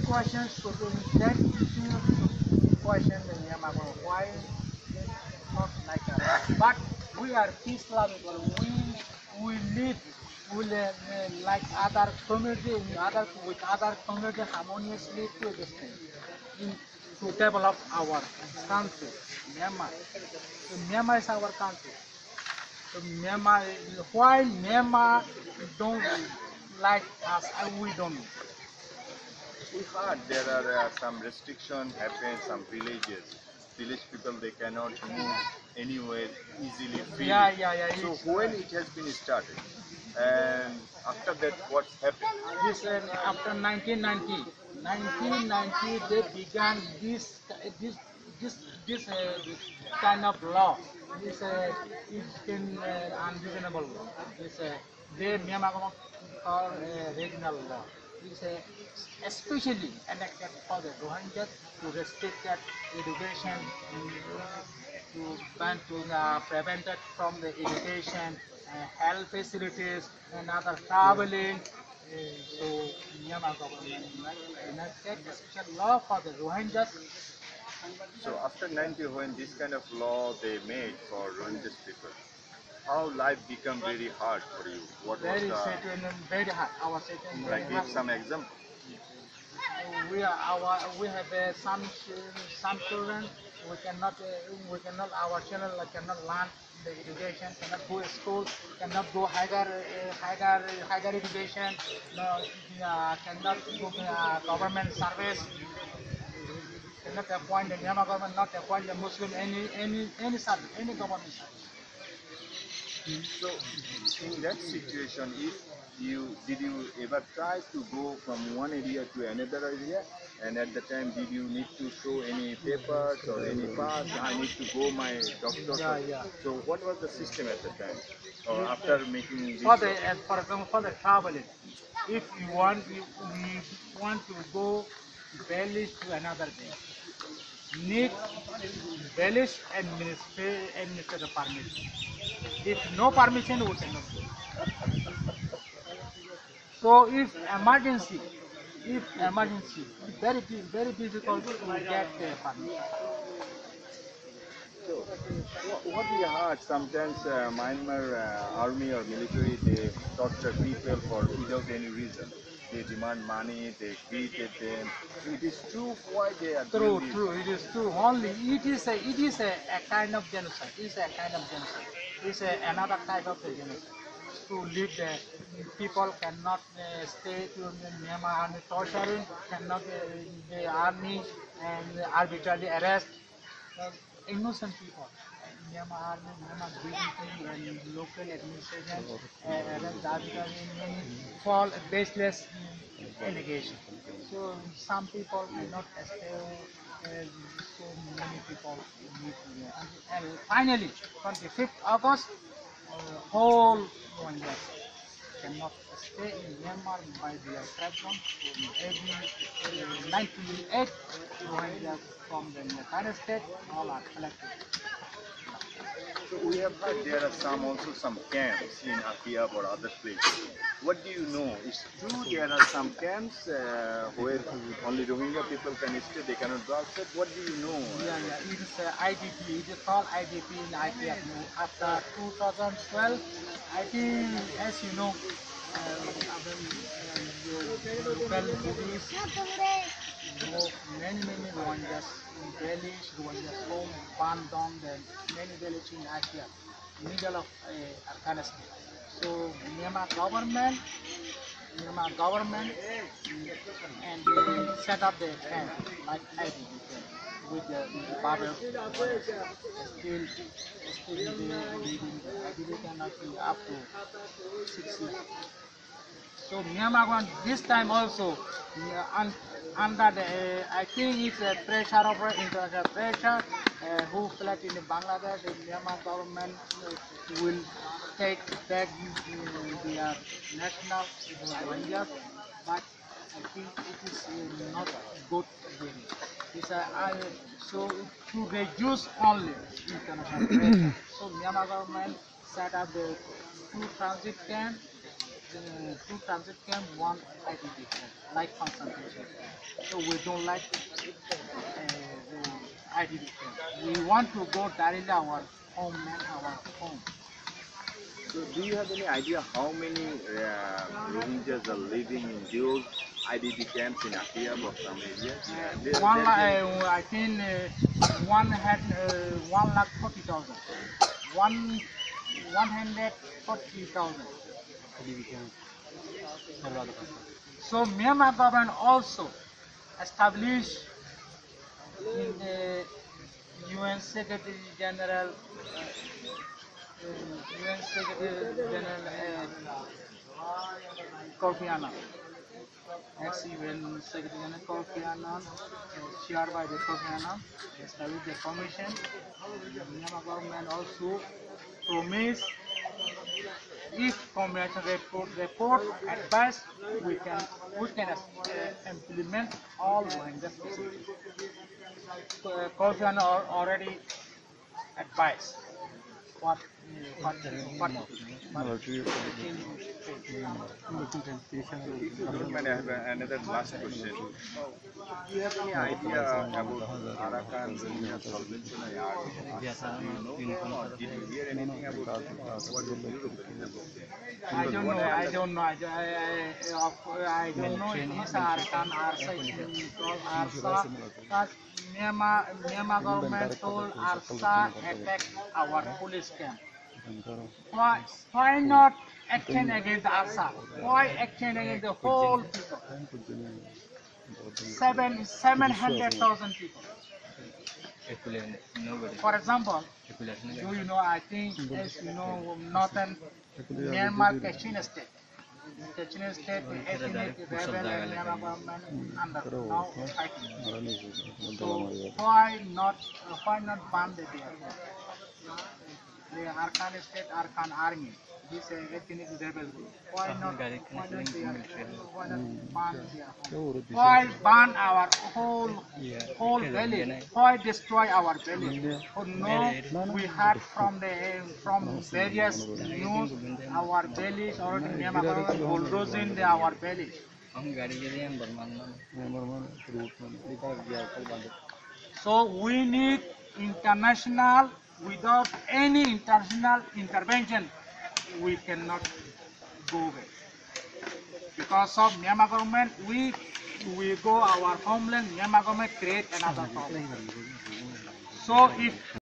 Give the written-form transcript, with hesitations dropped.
question should be that issue question the Myanmar why it's not like that. But we are peace loving people. We live we like other community with other community harmoniously to this thing in, to develop our country, Myanmar. So Myanmar is our country. So Myanmar, why Myanmar don't like us and we don't? We heard there are some restriction happen some villages. Village people they cannot move anywhere easily, freely. Yeah. So when it has been started, and after that what's happened? This after 1990 they began this this kind of law. This is been unreasonable law. This they Myanmar government call regional law. This especially enacted for the Rohingyas to restrict that education, to ban to prevent it from the education, health facilities, and other traveling. So Myanmar government enacted a special law for the Rohingyas. So after 90 when this kind of law they made for Rohingya people, how life become very hard for you? What was Very the situation very hard. Our situation very like hard. give some example? We have some children we cannot our children cannot learn the education, cannot go to school, cannot go higher education, no, cannot go government service, cannot appoint the Myanmar government, not appoint the Muslim any service, any government service. So in that situation, if you did you ever try to go from one area to another area, and at the time did you need to show any papers or any pass? I need to go my doctor. Yeah. So what was the system at the time, or after making this? For example, for the traveling, if you want to go Belize to another day, need Belize administrative permission. If no permission, we cannot go. So if emergency, very difficult to get the permission. So, what we heard sometimes Myanmar army or military they torture people for without any reason. They demand money, they greeted them. So it is true why they are doing this. True. It is true. Only it is a kind of genocide. It's a kind of genocide. It's another type of the genocide. To lead the people cannot stay to Myanmar army torturing, cannot the army and arbitrarily arrest innocent people. Myanmar army, Myanmar BGP and local administration arrest arbitrarily many fall baseless allegation. So some people cannot stay. So many people need to go. And finally, 25th August, whole Rwandan cannot stay in Myanmar by their platform. In 1998, Rohingyas from the United States all are collected. So we have heard there are some camps in Afiab or other places. What do you know? It's true there are some camps where only Rohingya people can stay, they cannot go outside. What do you know? Yeah. It is IDP. It is called IDP in IPF. After 2012, I think, as you know, local police, many Rwandas in Belize, Rwanda's home, burned down the many villages in IPF, middle of Afghanistan. So Myanmar government and they set up the camp like IDP camp with the barbell. Still they leading IDP cannot be up to 6 years. So Myanmar government this time also under the I think it's a pressure of international pressure who fled in Bangladesh. The Myanmar government will take back their national Rohingyas, but I think it is not good really. It's so to reduce only international pressure. So Myanmar government set up the two transit camps two transit camp, one IDP camp, like concentration camp. So we don't like IDP camp. We want to go directly our homeland, our home. So do you have any idea how many Rohingyas are living in those IDP camps in Akia or some areas? I think one had 1,40,000. 140,000. So Myanmar government also established in the UN Secretary General Kofi Annan, ex-UN Secretary General Kofi Annan, chaired by the Kofi Annan, established the commission. The Myanmar government also promised if combination report advice, we can implement all Rohingya specific. Kofi Annan already advised what If you don't mind, I have another last question. Do you have any idea about Arakan Salvation Army? Do you know them or did you hear anything about them or what is your opinion about them? I don't know. I don't know. I don't know if these are Arakan, Arsa, but Myanmar government told Arsa attack our police camp. Why not action against Arsa? Why action against the whole people? 700,000 people. For example, do you know, I think, as you know, northern Myanmar, Kachin state. Kachin state, ethnic rebel and Myanmar government under now fighting. So why not ban the Arakan state, Arakan army? This ethnic rebel group. Why not ban why ban our whole village? Why destroy our village? Oh no, we heard from various news our village already Myanmar government bulldozing our village. So we need international. Without any international intervention, we cannot go back. Because of Myanmar government, we go our homeland, Myanmar government create another problem. So if